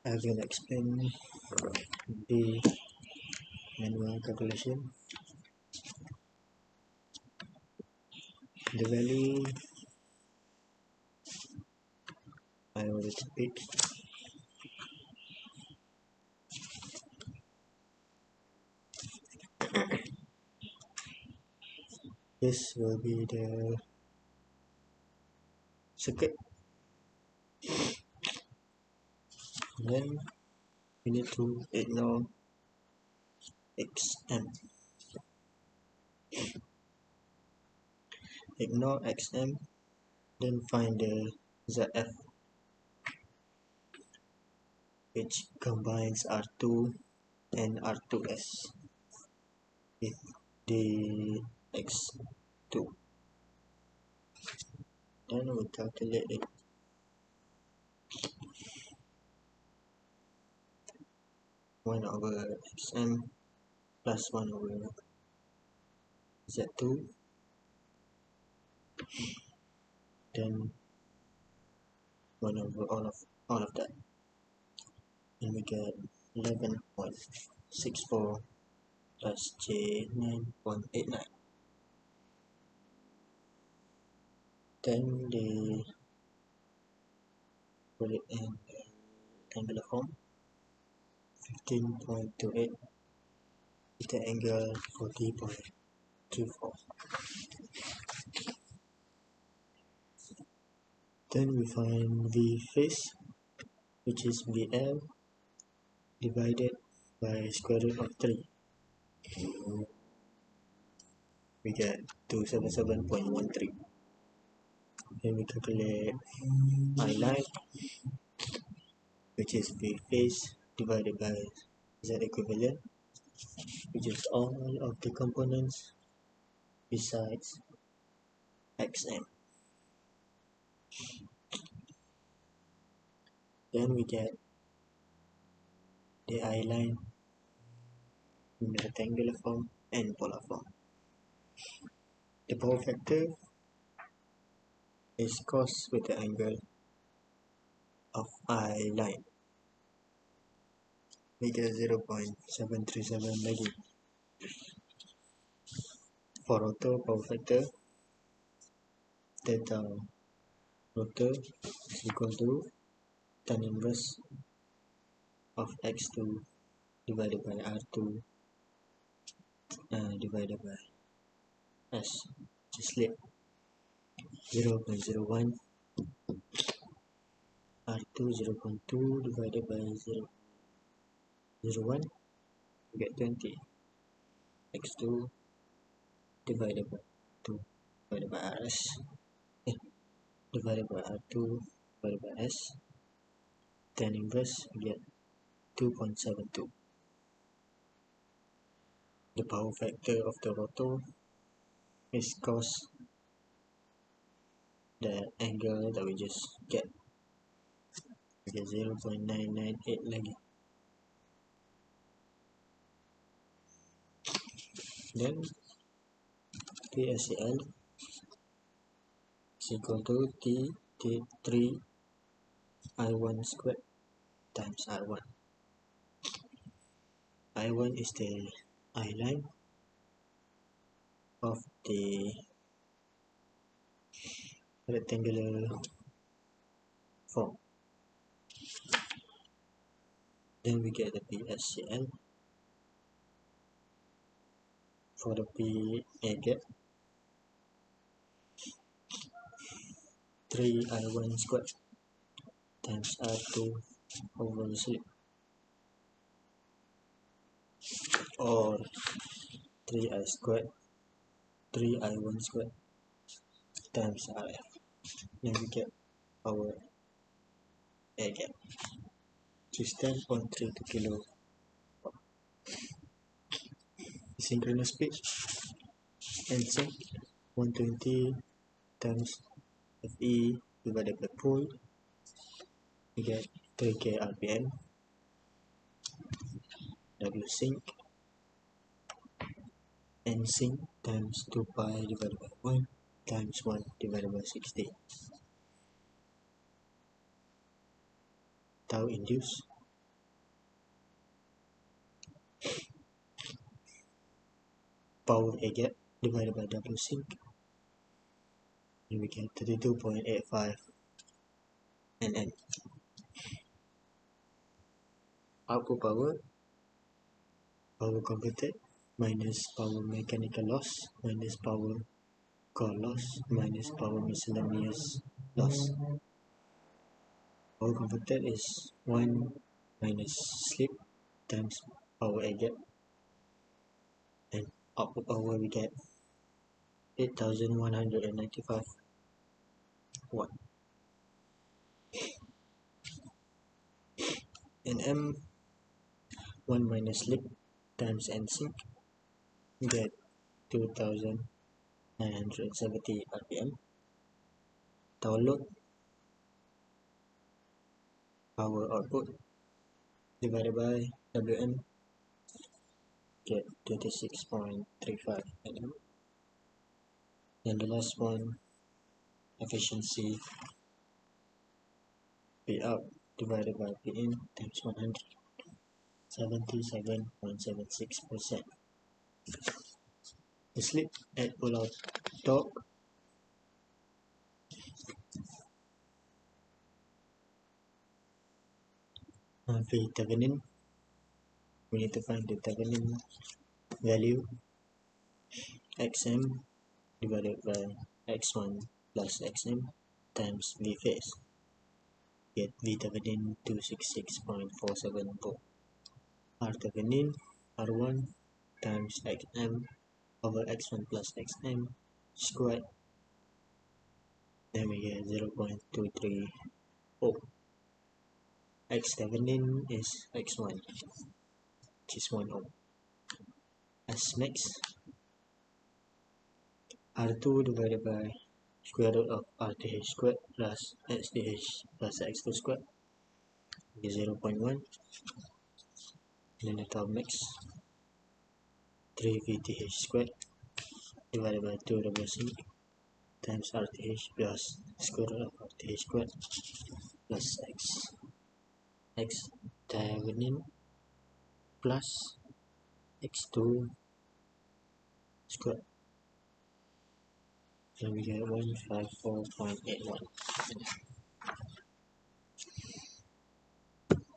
I will explain the manual calculation. The value I already picked. This will be the circuit. Then we need to ignore XM. Ignore XM, then find the ZF, which combines R2 and R2S with the X2. Then we calculate it. One over XM plus 1 over Z2, then 1 over all of that, and we get 11.64 plus J9.89. Then they put it in angular form, 15.28 with the angle 40.24. Then we find V phase, which is VL divided by square root of 3. We get 277.13. Then we calculate I line, which is V phase divided by Z equivalent, which is all of the components besides XM. Then we get the I line in rectangular form and polar form. The power factor is cos with the angle of I line. We get 0.737 lagi. For rotor power factor, theta rotor is equal to tan inverse of x2 divided by r2 divided by s, which is slip 0.01, r2 0.2 divided by 0.01, we get 20, x2 divided by 2 divided by rs divided by r2 divided by s, tan inverse, we get 2.72. The power factor of the rotor is cos the angle that we just get. We get 0.998 lagi. Then PSCL is equal to T3 I1 squared times R1. I1 is the I line of the rectangular form. Then we get the PSCL. For the PA gap, 3 I1 squared times R2 over the slip, or 3 I1 squared times RF. Then we get our air gap, which is 10.32 kilo. Synchronous speed and sync 120 times Fe divided by pole, we get 3k rpm. W sync and sync times 2 pi divided by 1 times 1 divided by 60. Tau induced power A gap divided by W sink, and we get 32.85 Nm. Output power converted minus power mechanical loss minus power core loss minus power miscellaneous loss. Power converted is 1 minus slip times power A gap, and output power we get 8195 watt. Nm 1 minus slip times N sink get 2970 rpm. Tower load power output divided by Wm get 26.35 Nm. And the last one, efficiency P out divided by P in times 100, 77.76%. The slip at pull out torque V Thevenin. We need to find the Thevenin value, Xm divided by X1 plus Xm times V phase. Get V Thevenin 266.47 volt. R Thevenin R1 times Xm over X1 plus Xm squared. Then we get 0.23 ohm. X Thevenin is X1, which is 1 ohm. S max R2 divided by square root of RTH squared plus XTH plus X2 squared is 0.1. Then the top max 3 VTH squared divided by 2 W sink times RTH plus square root of RTH squared plus X Thevenin plus X2 squared. So we get 154.81.